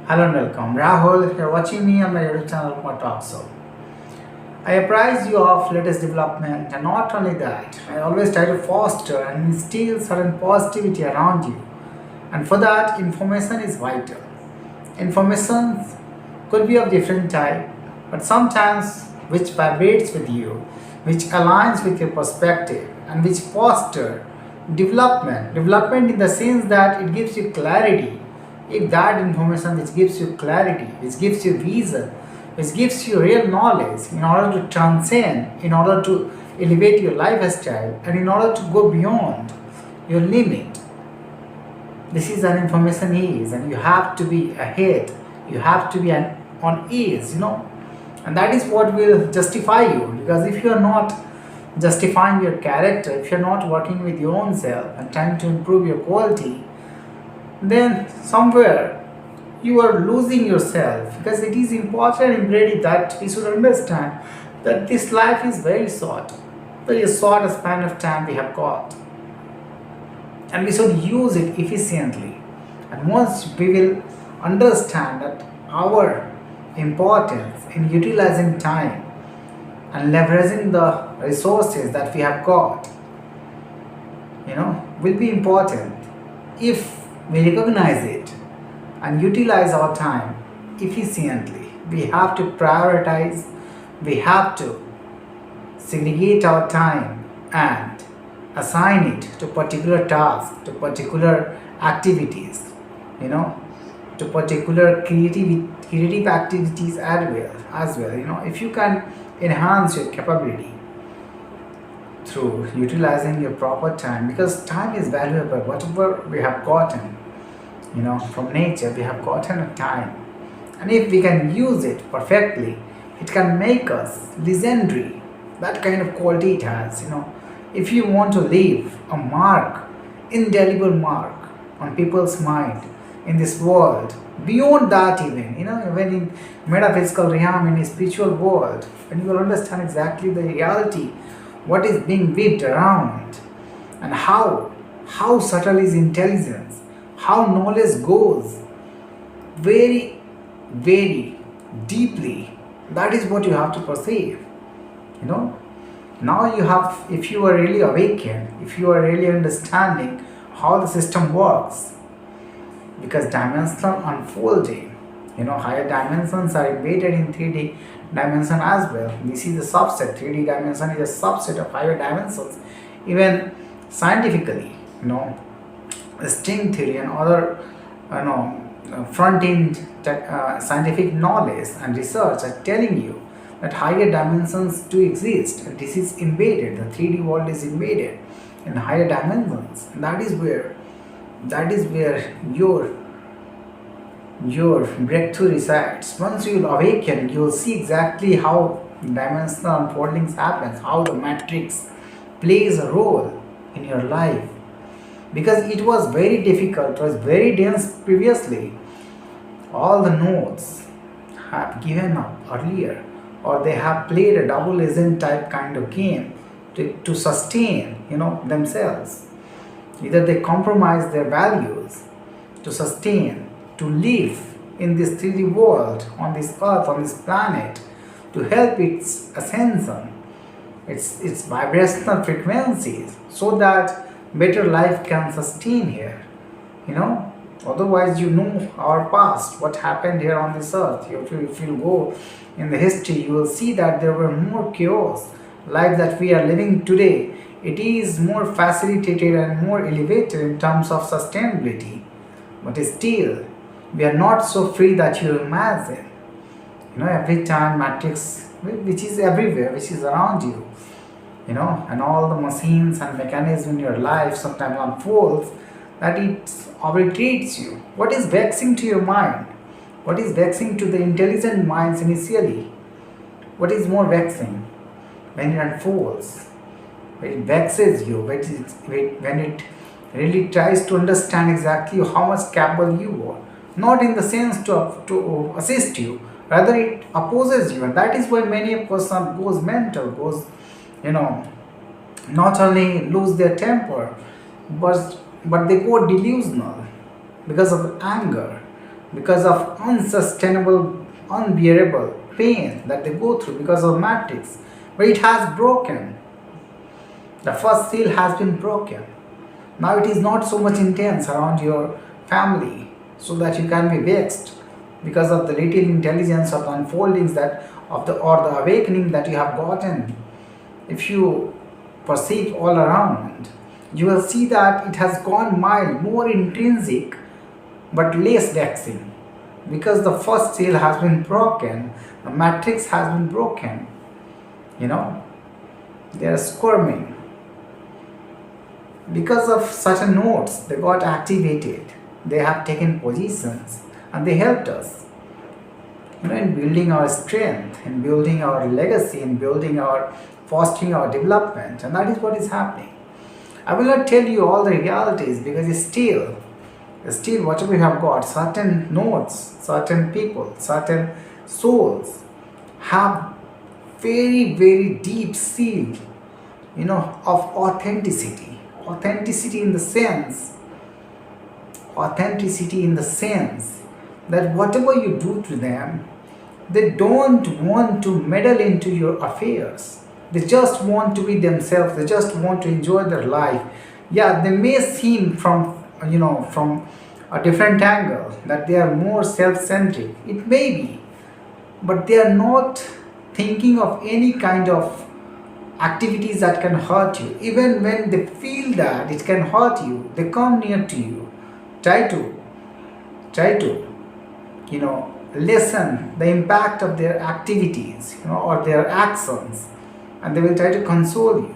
Hello and welcome. Rahul, you're watching me on my YouTube channel for Talk Show. I apprise you of latest development, and not only that, I always try to foster and instill certain positivity around you. And for that, information is vital. Information could be of different type, but sometimes which vibrates with you, which aligns with your perspective, and which foster development. Development in the sense that it gives you clarity. If that information which gives you clarity, which gives you vision, which gives you real knowledge in order to transcend, in order to elevate your lifestyle, and in order to go beyond your limit, this is an information is, and you have to be ahead, you have to be on ease, and that is what will justify you. Because if you are not justifying your character, if you're not working with your own self and trying to improve your quality, then somewhere you are losing yourself. Because it is important and imperative that we should understand that this life is very short span of time we have got, and we should use it efficiently. And once we will understand that our importance in utilizing time and leveraging the resources that we have got, will be important. If we recognize it and utilize our time efficiently, we have to prioritize, we have to segregate our time and assign it to particular tasks, to particular activities, to particular creative activities as well. If you can enhance your capability through utilizing your proper time, because time is valuable. Whatever we have gotten, from nature, we have gotten a time, and if we can use it perfectly, it can make us legendary. That kind of quality it has. If you want to leave a mark, indelible mark on people's mind in this world, beyond that even, when in metaphysical realm, in a spiritual world, when you will understand exactly the reality, what is being weaved around, and how subtle is intelligence, how knowledge goes very, very deeply. That is what you have to perceive. Now you have, if you are really awakened, if you are really understanding how the system works, because dimensional unfolding, higher dimensions are embedded in 3D dimension as well. This is a subset. 3D dimension is a subset of higher dimensions. Even scientifically, string theory and other, front end scientific knowledge and research are telling you that higher dimensions do exist, and this is embedded. The 3D world is embedded in higher dimensions, and that is where your breakthrough resides. Once you will awaken, you will see exactly how dimensional unfoldings happens, how the matrix plays a role in your life. Because it was very difficult, it was very dense previously. All the nodes have given up earlier, or they have played a double agent type kind of game to sustain, themselves. Either they compromise their values to sustain, to live in this 3D world, on this earth, on this planet, to help its ascension, its vibrational frequencies, so that better life can sustain here. Otherwise, our past, what happened here on this earth. If you go in the history, you will see that there were more chaos. Life that we are living today, it is more facilitated and more elevated in terms of sustainability, but still we are not so free that you imagine. Every time matrix, which is everywhere, which is around you, and all the machines and mechanisms in your life sometimes unfolds, that it obliterates you. What is vexing to your mind? What is vexing to the intelligent minds initially? What is more vexing? When it unfolds, when it vexes you, when it really tries to understand exactly how much capable you are, not in the sense to assist you, rather it opposes you. And that is why many a person goes mental, not only lose their temper, but they go delusional because of anger, because of unsustainable, unbearable pain that they go through because of matrix. But it has broken. The first seal has been broken. Now it is not so much intense around your family so that you can be vexed because of the little intelligence of the unfoldings that of the or the awakening that you have gotten. If you perceive all around, you will see that it has gone mild, more intrinsic, but less vexing. Because the first seal has been broken, the matrix has been broken, you know, they are squirming. Because of certain nodes, they got activated, they have taken positions, and they helped us, in building our strength, in building our legacy, in building our fostering our development, and that is what is happening. I will not tell you all the realities because it's still whatever we have got, certain nodes, certain people, certain souls have very, very deep seal, of authenticity in the sense, that whatever you do to them, they don't want to meddle into your affairs. They just want to be themselves. They just want to enjoy their life. Yeah, they may seem from a different angle that they are more self-centric. It may be, but they are not thinking of any kind of activities that can hurt you. Even when they feel that it can hurt you, they come near to you. Try to lessen the impact of their activities, or their actions, and they will try to console you.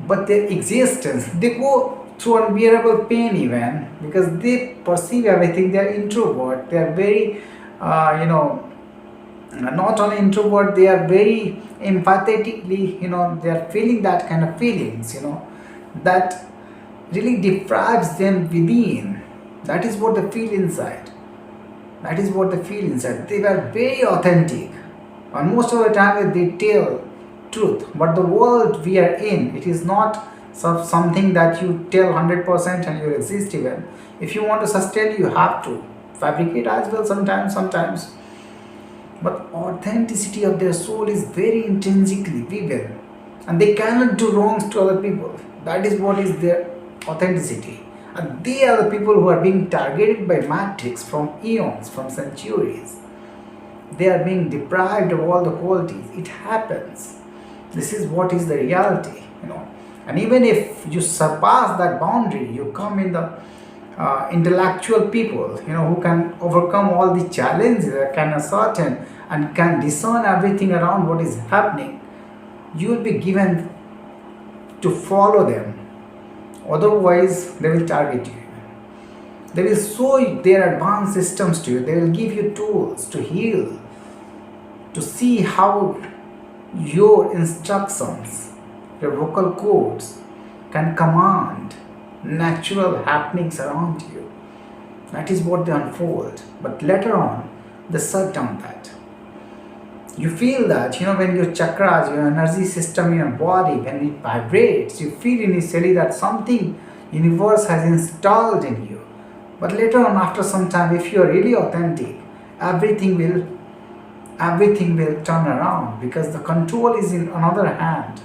But their existence, they go through unbearable pain even because they perceive everything. They are introvert. They are very, not only introvert. They are very empathetically, they are feeling that kind of feelings, that really deprives them within. That is what they feel inside. They were very authentic. And most of the time they tell truth. But the world we are in, it is not something that you tell 100% and you exist even. If you want to sustain, you have to fabricate as well sometimes. But authenticity of their soul is very intrinsically vivid. And they cannot do wrongs to other people. That is what is their authenticity. And they are the people who are being targeted by matrix from eons, from centuries. They are being deprived of all the qualities. It happens. This is what is the reality, And even if you surpass that boundary, you come in the intellectual people, who can overcome all the challenges, can ascertain and can discern everything around what is happening. You will be given to follow them. Otherwise, they will target you. They will show their advanced systems to you. They will give you tools to heal, to see how your instructions, your vocal cords can command natural happenings around you. That is what they unfold. But later on, they shut down that. You feel that, when your chakras, your energy system in your body, when it vibrates, you feel initially that something universe has installed in you. But later on, after some time, if you are really authentic, everything will turn around because the control is in another hand.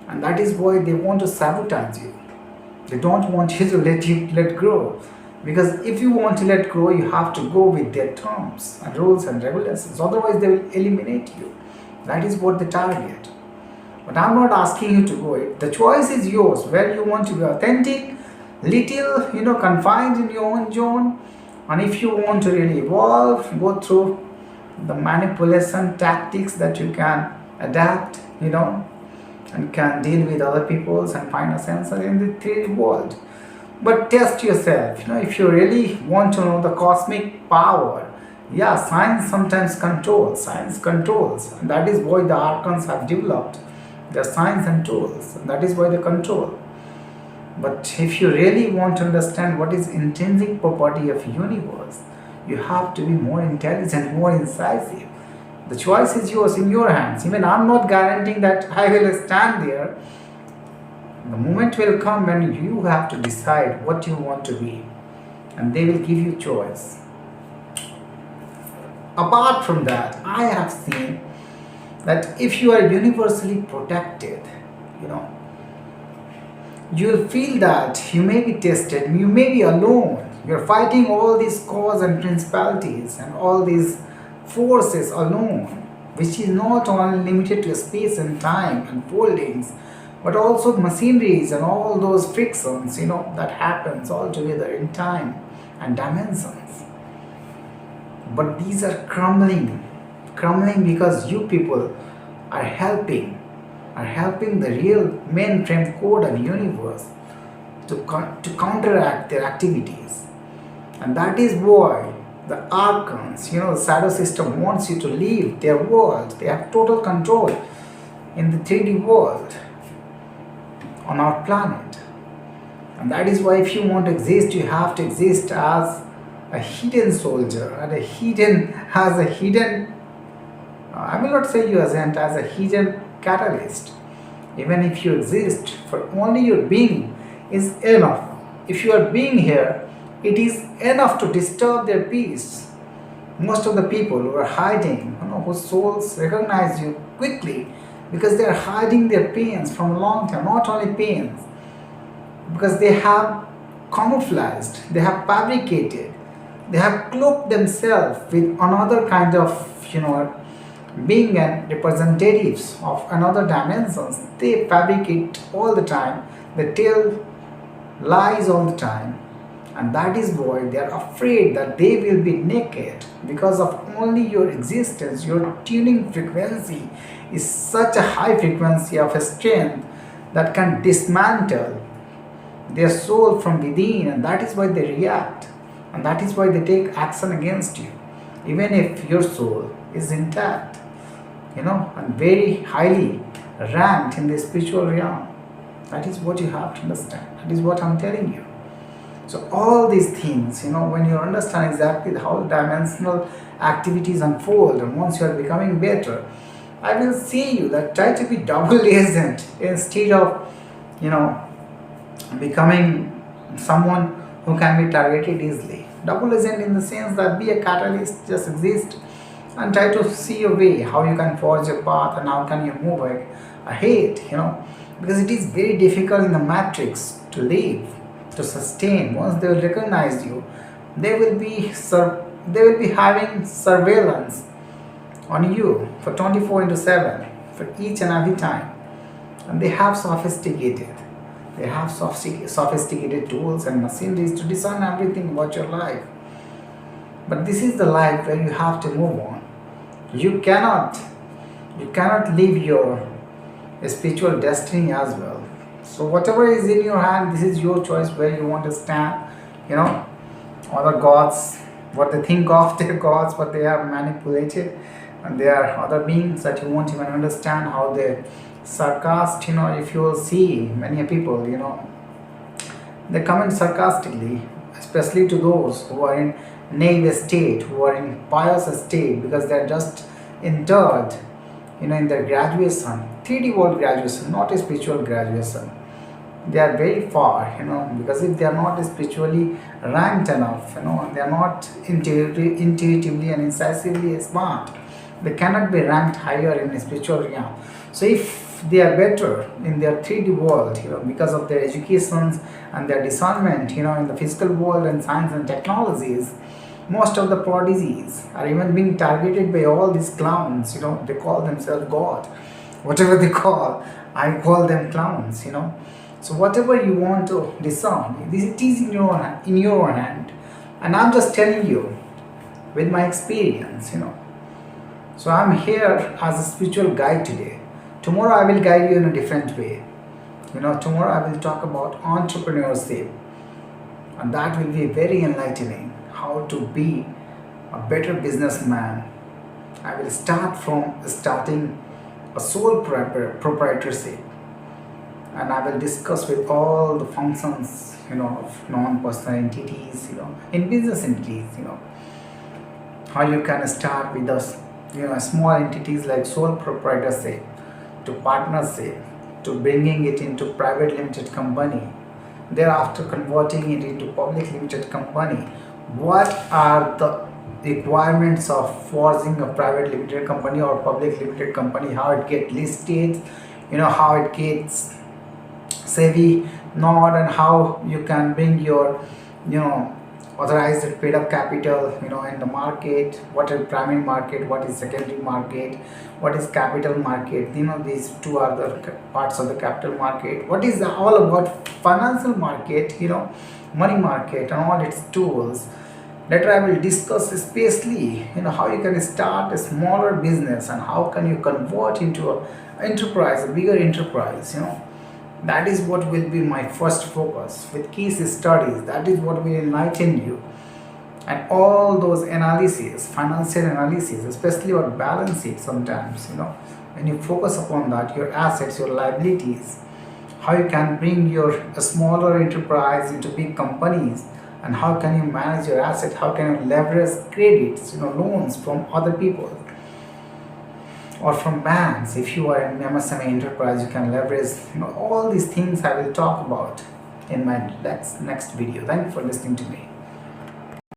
And that is why they want to sabotage you. They don't want you to let go. Because if you want to let go, you have to go with their terms and rules and regulations. Otherwise, they will eliminate you. That is what they target. But I'm not asking you to go. The choice is yours. Where you want to be authentic, little, confined in your own zone. And if you want to really evolve, go through the manipulation tactics that you can adapt, and can deal with other people's and find a sense in the 3D world. But test yourself, if you really want to know the cosmic power. Yeah, science sometimes controls. And that is why the archons have developed their science and tools. And that is why they control. But if you really want to understand what is intrinsic property of universe, you have to be more intelligent, more incisive. The choice is yours, in your hands. Even I'm not guaranteeing that I will stand there. The moment will come when you have to decide what you want to be. and they will give you choice. Apart from that, I have seen that if you are universally protected, you know, you'll feel that you may be tested, you may be alone. You're fighting all these cause and principalities and all these forces alone, which is not only limited to space and time and foldings, but also machineries and all those frictions, that happens all together in time and dimensions. But these are crumbling because you people are helping the real mainframe code of universe to counteract their activities. And that is why the archons, the shadow system wants you to leave their world. They have total control in the 3D world on our planet. And that is why if you want to exist, you have to exist as a hidden soldier and as a hidden, I will not say you as a hidden catalyst. Even if you exist for only your being is enough. If you are being here, it is enough to disturb their peace. Most of the people who are hiding, whose souls recognize you quickly because they are hiding their pains from a long time. Not only pains, because they have camouflaged, they have fabricated, they have cloaked themselves with another kind of, being and representatives of another dimensions. They fabricate all the time, they tell lies all the time, and that is why they are afraid that they will be naked because of only your existence. Your tuning frequency is such a high frequency of a strength that can dismantle their soul from within, and that is why they react, and that is why they take action against you, even if your soul is intact, and very highly ranked in the spiritual realm. That is what you have to understand. That is what I'm telling you. So all these things, when you understand exactly how dimensional activities unfold, and once you are becoming better, I will see you that try to be double agent instead of, becoming someone who can be targeted easily. Double agent in the sense that be a catalyst, just exist and try to see a way how you can forge a path and how can you move ahead, because it is very difficult in the matrix to live, to sustain. Once they will recognize you, they will be having surveillance on you for 24 into 7 for each and every time, and they have sophisticated tools and machineries to discern everything about your life. But this is the life where you have to move on. You cannot leave your spiritual destiny as well. So whatever is in your hand, this is your choice where you want to stand. Other gods, what they think of their gods, what they have manipulated, and there are other beings that you won't even understand how they sarcastic. If you will see many people, they comment sarcastically, especially to those who are in naive state, who are in pious state, because they are just interred, in their graduation, 3D world graduation, not a spiritual graduation. They are very far, because if they are not spiritually ranked enough, they are not intuitively and incisively smart, they cannot be ranked higher in the spiritual realm. So if they are better in their 3D world, because of their educations and their discernment, in the physical world and science and technologies, most of the prodigies are even being targeted by all these clowns. They call themselves God. Whatever they call, I call them clowns. So whatever you want to discern, it is in your hand, and I'm just telling you with my experience. So I'm here as a spiritual guide today. Tomorrow I will guide you in a different way. Tomorrow I will talk about entrepreneurship, and that will be very enlightening. How to be a better businessman. I will start from starting a sole proprietorship, and I will discuss with all the functions, of non-personal entities, in business entities, how you can start with us, small entities like sole proprietorship, to partnership, to bringing it into private limited company, thereafter converting it into public limited company. What are the requirements of forging a private limited company or public limited company, how it get listed, how it gets savvy not, and how you can bring your you know authorized paid up capital in the market, what is primary market, what is secondary market, what is capital market. These two are the parts of the capital market. What is all about financial market, money market and all its tools. Later I will discuss especially how you can start a smaller business and how can you convert into a enterprise, a bigger enterprise. That is what will be my first focus with case studies. That is what will enlighten you. And all those analyses, financial analysis, especially about balance sheet sometimes, when you focus upon that, your assets, your liabilities, how you can bring your a smaller enterprise into big companies, and how can you manage your asset, how can you leverage credits, loans from other people or from banks. If you are an MSME enterprise, you can leverage all these things I will talk about in my next video. Thank you for listening to me.